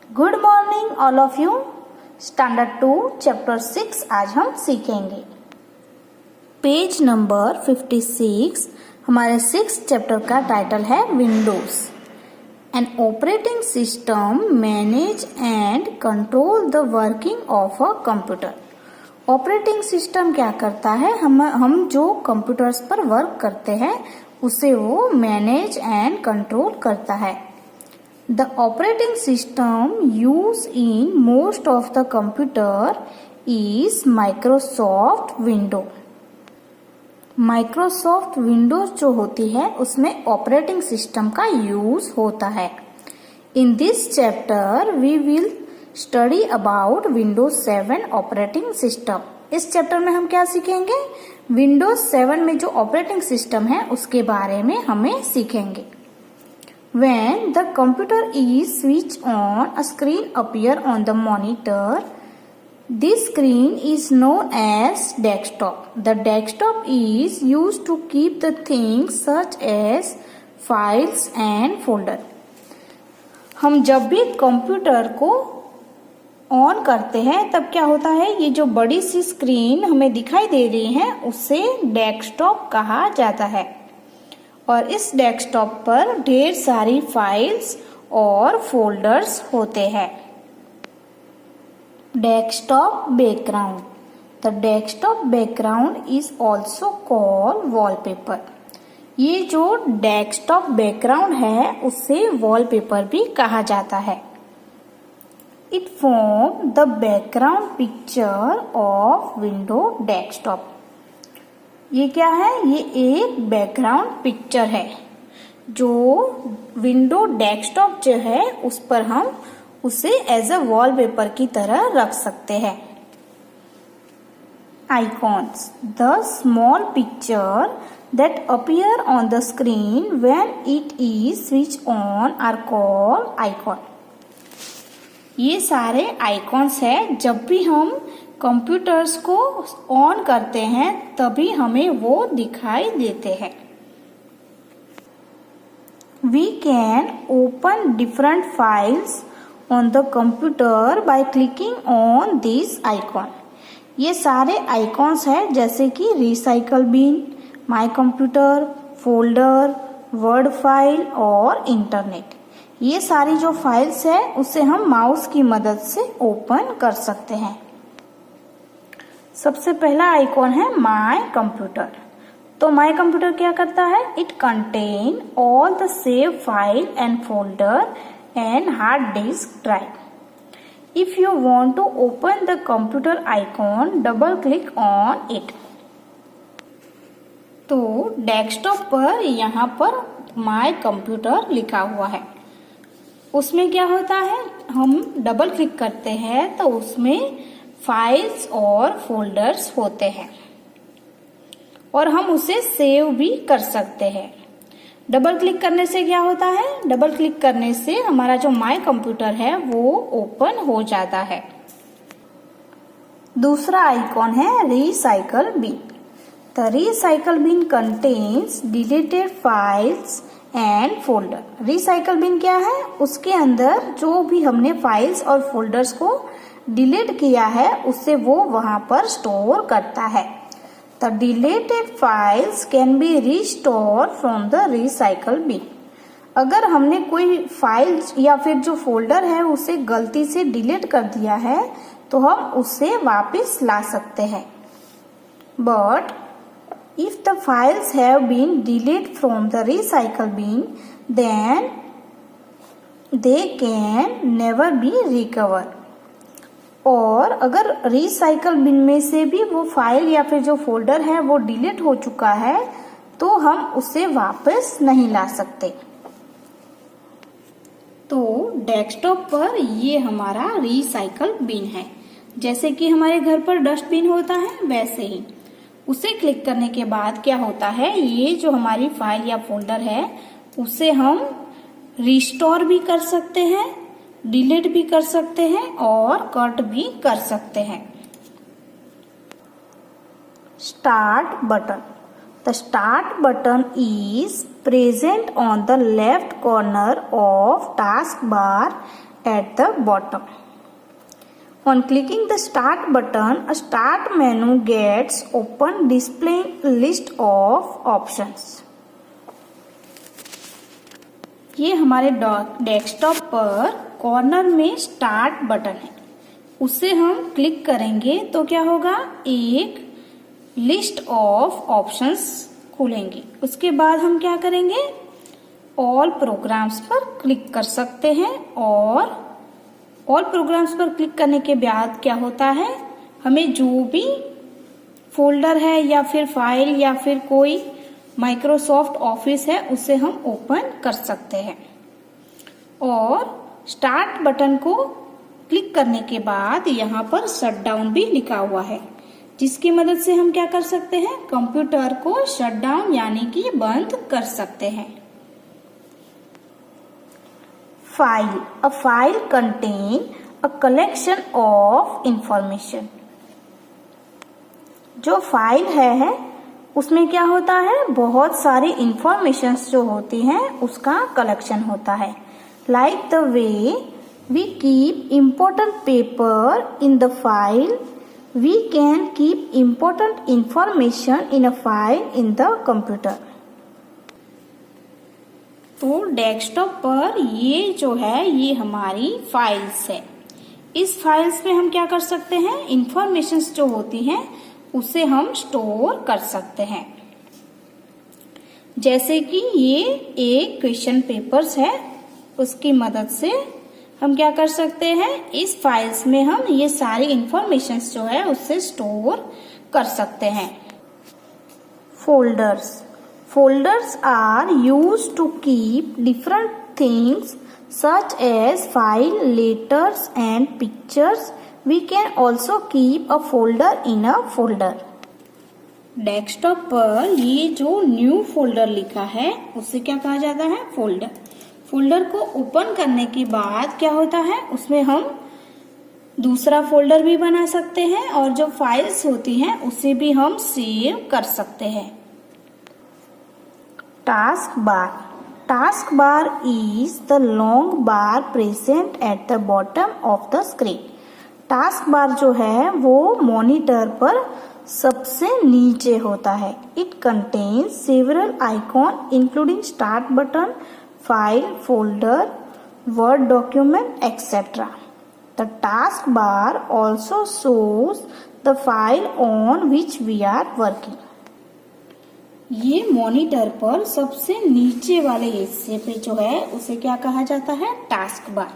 Good morning all of you. Standard 2 chapter 6 आज हम सीखेंगे। पेज नंबर 56 हमारे 6 चैप्टर का टाइटल है Windows. An operating system manage and control the working of a computer. Operating system क्या करता है, हम जो कंप्यूटर्स पर वर्क करते हैं उसे वो मैनेज एंड कंट्रोल करता है। The operating system used in most of the computer is Microsoft Windows. Microsoft Windows जो होती है उसमें ऑपरेटिंग सिस्टम का यूज होता है। In this chapter we will study about Windows 7 operating system. इस चैप्टर में हम क्या सीखेंगे, Windows 7 में जो ऑपरेटिंग सिस्टम है उसके बारे में हमें सीखेंगे। When the computer is switched on, a screen appears on the monitor. This screen is known as desktop. The desktop is used to keep the things such as files and folder. हम जब भी computer को on करते हैं तब क्या होता है, ये जो बड़ी सी स्क्रीन हमें दिखाई दे रही है उसे डेस्कटॉप कहा जाता है। और इस डेस्कटॉप पर ढेर सारी फाइल्स और फोल्डर्स होते हैं। Desktop background. The desktop background is also called wallpaper. ये जो डेस्कटॉप बैकग्राउंड है उसे वॉलपेपर भी कहा जाता है। It form the background picture of window desktop. ये क्या है, ये एक बैकग्राउंड पिक्चर है जो विंडो डेस्कटॉप जो है उस पर हम उसे एज अ वॉलपेपर की तरह रख सकते हैं। Icons. The small picture that appear on the screen when it is switch on are called icon. ये सारे आइकॉन्स है, जब भी हम कंप्यूटर्स को ऑन करते हैं तभी हमें वो दिखाई देते हैं। We can open different files on the computer by clicking on these icon. ये सारे आइकॉन्स हैं जैसे कि recycle bin, my computer, folder, word file और इंटरनेट। ये सारी जो फाइल्स है उसे हम माउस की मदद से ओपन कर सकते हैं। सबसे पहला आइकॉन है माय कंप्यूटर। तो माय कंप्यूटर क्या करता है, it contain all the save file and folder and hard disk drive. If you want to open the computer icon, double click on it. तो डेस्कटॉप पर यहाँ पर माय कंप्यूटर लिखा हुआ है, उसमें क्या होता है, हम डबल क्लिक करते हैं तो उसमें फाइल्स और फोल्डर्स होते हैं और हम उसे सेव भी कर सकते हैं। डबल क्लिक करने से क्या होता है, डबल क्लिक करने से हमारा जो माय कंप्यूटर है वो ओपन हो जाता है। दूसरा आइकॉन है recycle bin. The recycle bin contains deleted files and folder. Recycle bin क्या है, उसके अंदर जो भी हमने फाइल्स और फोल्डर्स को डिलीट किया है उसे वो वहां पर स्टोर करता है। The deleted files can be restore from the recycle bin. अगर हमने कोई फाइल या फिर जो फोल्डर है उसे गलती से डिलीट कर दिया है तो हम उसे वापस ला सकते हैं। But if the files have been deleted from the recycle bin, then they can never be recovered. और अगर रिसाइकल बिन में से भी वो फाइल या फिर जो फोल्डर है वो डिलीट हो चुका है तो हम उसे वापस नहीं ला सकते। तो डेस्कटॉप पर ये हमारा रिसाइकल बिन है। जैसे कि हमारे घर पर डस्टबिन होता है वैसे ही उसे क्लिक करने के बाद क्या होता है, ये जो हमारी फाइल या फोल्डर है उसे हम रिस्टोर भी कर सकते हैं, डिलीट भी कर सकते हैं और कट भी कर सकते हैं। Start button. The start button is present on the left corner of task bar at the bottom. On clicking the start button, a start menu gets open displaying a list of options. ये हमारे desktop पर corner में start button है, उसे हम click करेंगे तो क्या होगा, एक लिस्ट ऑफ ऑप्शंस खुलेंगे। उसके बाद हम क्या करेंगे, ऑल प्रोग्राम्स पर क्लिक कर सकते हैं और ऑल प्रोग्राम्स पर क्लिक करने के बाद क्या होता है, हमें जो भी फोल्डर है या फिर फाइल या फिर कोई माइक्रोसॉफ्ट ऑफिस है उसे हम ओपन कर सकते हैं। और स्टार्ट बटन को क्लिक करने के बाद यहाँ पर शट डाउन भी लिखा हुआ है, जिसकी मदद से हम क्या कर सकते हैं, कंप्यूटर को शट डाउन यानी कि बंद कर सकते हैं। File. A file contains a collection of information. जो फाइल है उसमें क्या होता है, बहुत सारी इंफॉर्मेशंस जो होती हैं उसका कलेक्शन होता है। Like the way we keep important paper in the file, we can keep important information in a file in the computer. तो डेस्कटॉप पर ये जो है ये हमारी फाइल्स है। इस फाइल्स में हम क्या कर सकते हैं, इंफॉर्मेशंस जो होती हैं उसे हम स्टोर कर सकते हैं। जैसे कि ये एक क्वेश्चन पेपर्स है, उसकी मदद से हम क्या कर सकते हैं, इस फाइल्स में हम ये सारी इंफॉर्मेशंस जो है उससे स्टोर कर सकते हैं। Folders. Folders are used to keep different things such as file, letters and pictures. We can also keep a folder in a folder. Desktop पर ये जो न्यू फोल्डर लिखा है उसे क्या कहा जाता है, फोल्डर। फोल्डर को ओपन करने के बाद क्या होता है, उसमें हम दूसरा फोल्डर भी बना सकते हैं और जो फाइल्स होती हैं उसे भी हम सेव कर सकते हैं। Taskbar. Taskbar is the long bar present at the bottom of the screen. Taskbar जो है वो मॉनिटर पर सबसे नीचे होता है। It contains several icons including start button, file, folder, word document, etc. The taskbar also shows the file on which we are working. ये monitor पर सबसे नीचे वाले हिस्से पे जो है उसे क्या कहा जाता है, टास्क बार।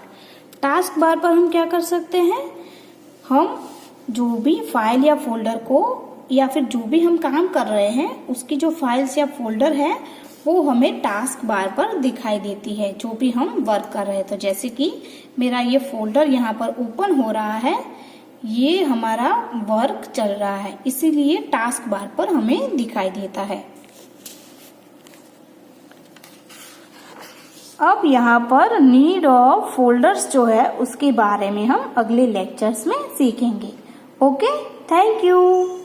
टास्क बार पर हम क्या कर सकते हैं, हम जो भी फाइल या फोल्डर को या फिर जो भी हम काम कर रहे हैं उसकी जो फाइल्स या फोल्डर है वो हमें टास्क बार पर दिखाई देती है, जो भी हम वर्क कर रहे हैं। तो जैसे कि मेरा ये फोल्डर यहाँ पर ओपन हो रहा है, ये हमारा वर्क चल रहा है, इसीलिए टास्क बार पर हमें दिखाई देता है। अब यहाँ पर नीड ऑफ फोल्डर्स जो है उसके बारे में हम अगले लेक्चर्स में सीखेंगे। Okay, thank you.